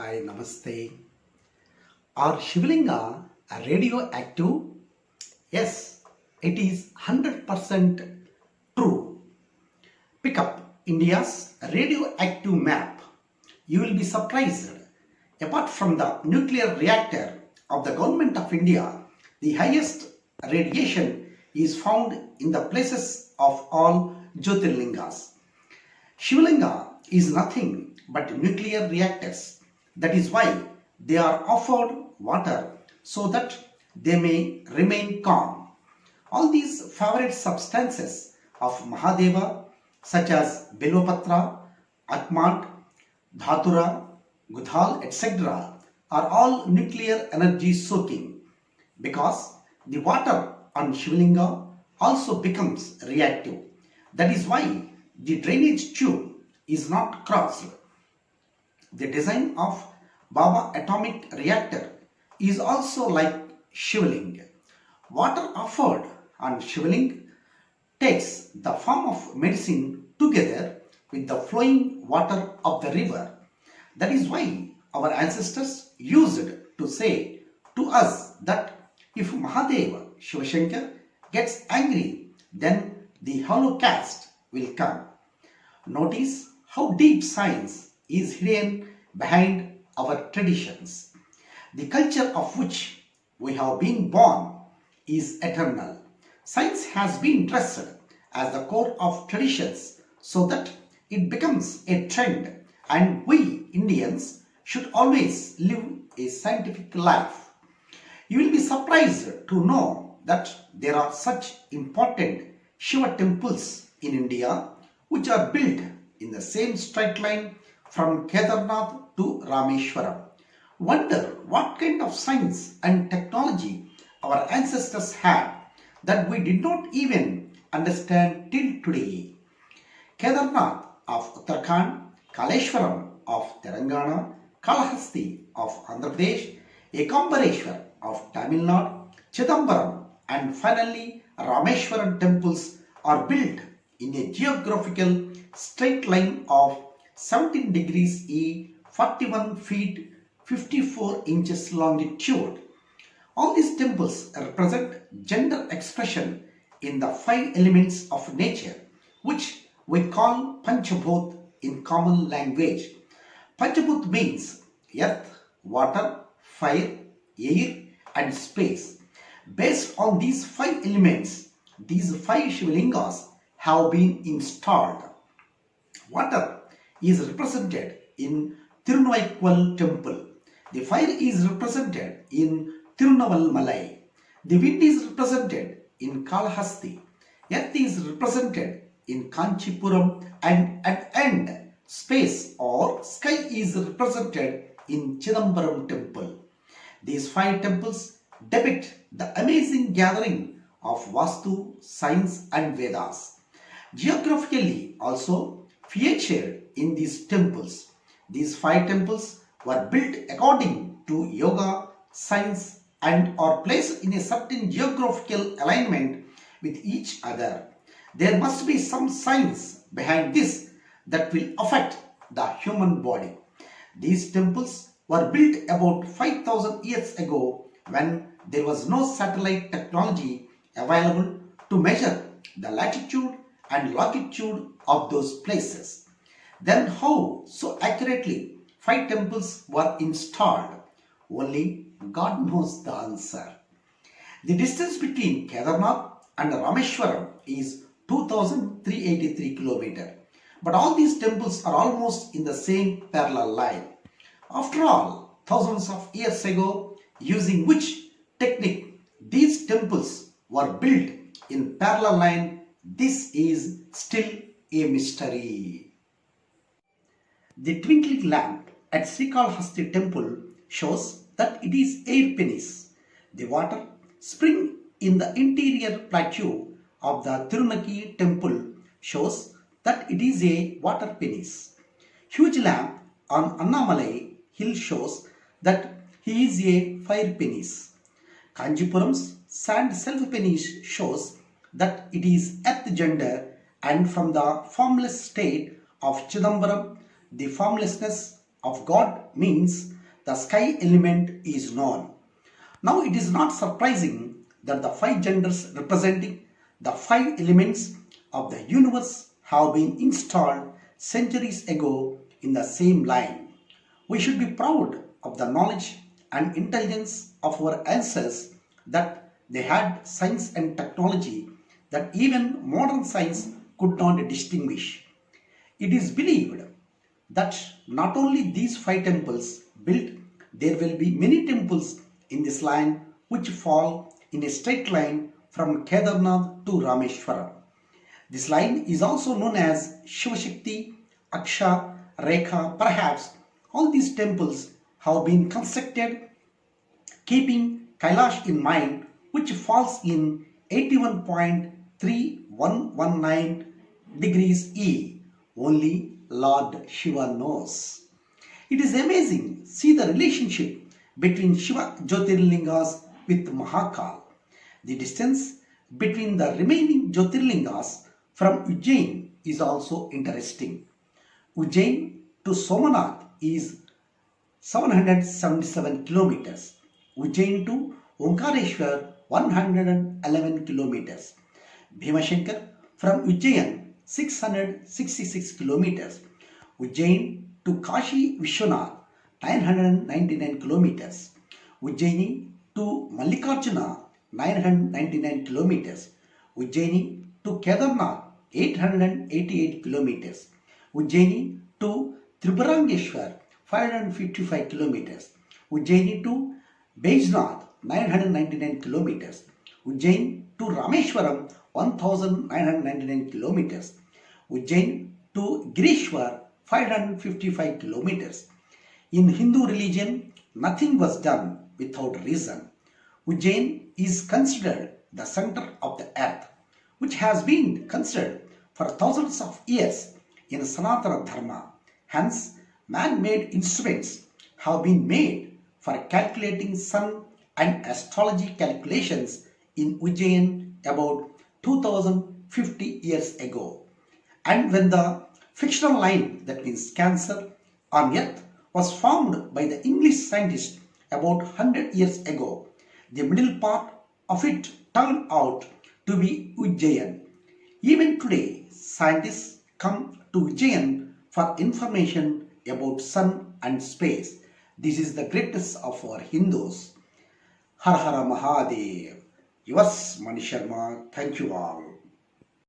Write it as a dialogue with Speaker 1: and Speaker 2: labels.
Speaker 1: Hi, Namaste. Are shivlinga radioactive? Yes, it is 100% true. Pick up India's radioactive map. You will be surprised. Apart from the nuclear reactor of the Government of India, the highest radiation is found in the places of all Jyotirlingas. Shivlinga is nothing but nuclear reactors. That is why they are offered water so that they may remain calm. All these favorite substances of Mahadeva such as Bilopatra, Atmant, Dhatura, Gudhal, etc. are all nuclear energy soaking because the water on Shivlinga also becomes reactive. That is why the drainage tube is not crossed. The design of Baba atomic reactor is also like shivling. Water offered on shivling takes the form of medicine together with the flowing water of the river. That is why our ancestors used to say to us that if Mahadeva Shivashankar gets angry, then the hollow caste will come. Notice how deep science is hidden behind our traditions. The culture of which we have been born is eternal. Science has been dressed as the core of traditions so that it becomes a trend, and we Indians should always live a scientific life. You will be surprised to know that there are such important Shiva temples in India which are built in the same straight line from Kedarnath to Rameshwaram. Wonder what kind of science and technology our ancestors had that we did not even understand till today. Kedarnath of Uttarakhand, Kaleshwaram of Telangana, Kalahasti of Andhra Pradesh, Ekambareshwar of Tamil Nadu, Chidambaram and finally Rameshwaram temples are built in a geographical straight line of 17 degrees E, 41 feet 54 inches longitude. All these temples represent gender expression in the five elements of nature, which we call Panchabhut in common language. Panchabhut means earth, water, fire, air and space. Based on these five elements, these five Shivlingas have been installed. Water is represented in Tirunavaikal temple. The fire is represented in Tirunavalmalai. The wind is represented in Kalahasti. Earth is represented in Kanchipuram, and at end, space or sky is represented in Chidambaram temple. These five temples depict the amazing gathering of Vastu, science and Vedas. Geographically also featured in these temples. These five temples were built according to yoga, science and are placed in a certain geographical alignment with each other. There must be some science behind this that will affect the human body. These temples were built about 5,000 years ago when there was no satellite technology available to measure the latitude and longitude of those places. Then how so accurately five temples were installed? Only God knows the answer. The distance between Kedarnath and Rameshwaram is 2383 km. But all these temples are almost in the same parallel line. After all, thousands of years ago, using which technique these temples were built in parallel line, this is still a mystery. The twinkling lamp at Srikalahasti temple shows that it is air penis. The water spring in the interior plateau of the Tirunaki temple shows that it is a water penis. Huge lamp on Annamalai hill shows that he is a fire penis. Kanjipuram's sand self penis shows that it is earth gender, and from the formless state of Chidambaram, the formlessness of God means the sky element is known. Now it is not surprising that the five genders representing the five elements of the universe have been installed centuries ago in the same line. We should be proud of the knowledge and intelligence of our ancestors, that they had science and technology that even modern science could not distinguish. It is believed that not only these five temples built, there will be many temples in this line which fall in a straight line from Kedarnath to Rameshwaram. This line is also known as Shivashakti, Aksha, Rekha. Perhaps all these temples have been constructed keeping Kailash in mind, which falls in 81.3119 degrees E. Only Lord Shiva knows. It is amazing. See the relationship between Shiva Jyotirlingas with Mahakal. The distance between the remaining Jyotirlingas from Ujjain is also interesting. Ujjain to Somanath is 777 kilometers. Ujjain to Omkareshwar 111 kilometers. Bhimashankar from Ujjain 666 kilometers. Ujjain to Kashi Vishwanath 999 kilometers. Ujjaini to Mallikarjuna 999 kilometers. Ujjaini to Kedarnath 888 kilometers. Ujjaini to Triburangeshwar 555 kilometers. Ujjaini to Baijnath 999 kilometers. Ujjain to Rameshwaram 1999 kilometers. Ujjain to Girishwar 555 kilometers. In Hindu religion, nothing was done without reason. Ujjain is considered the center of the earth, which has been considered for thousands of years in Sanatana Dharma. Hence, man-made instruments have been made for calculating sun and astrology calculations in Ujjain about 2050 years ago. And when the fictional line, that means Cancer, on Earth was formed by the English scientist about 100 years ago, the middle part of it turned out to be Ujjain. Even today, scientists come to Ujjain for information about sun and space. This is the greatest of our Hindus. Har Har Mahadev. Yours, Mani Sharma. Thank you all.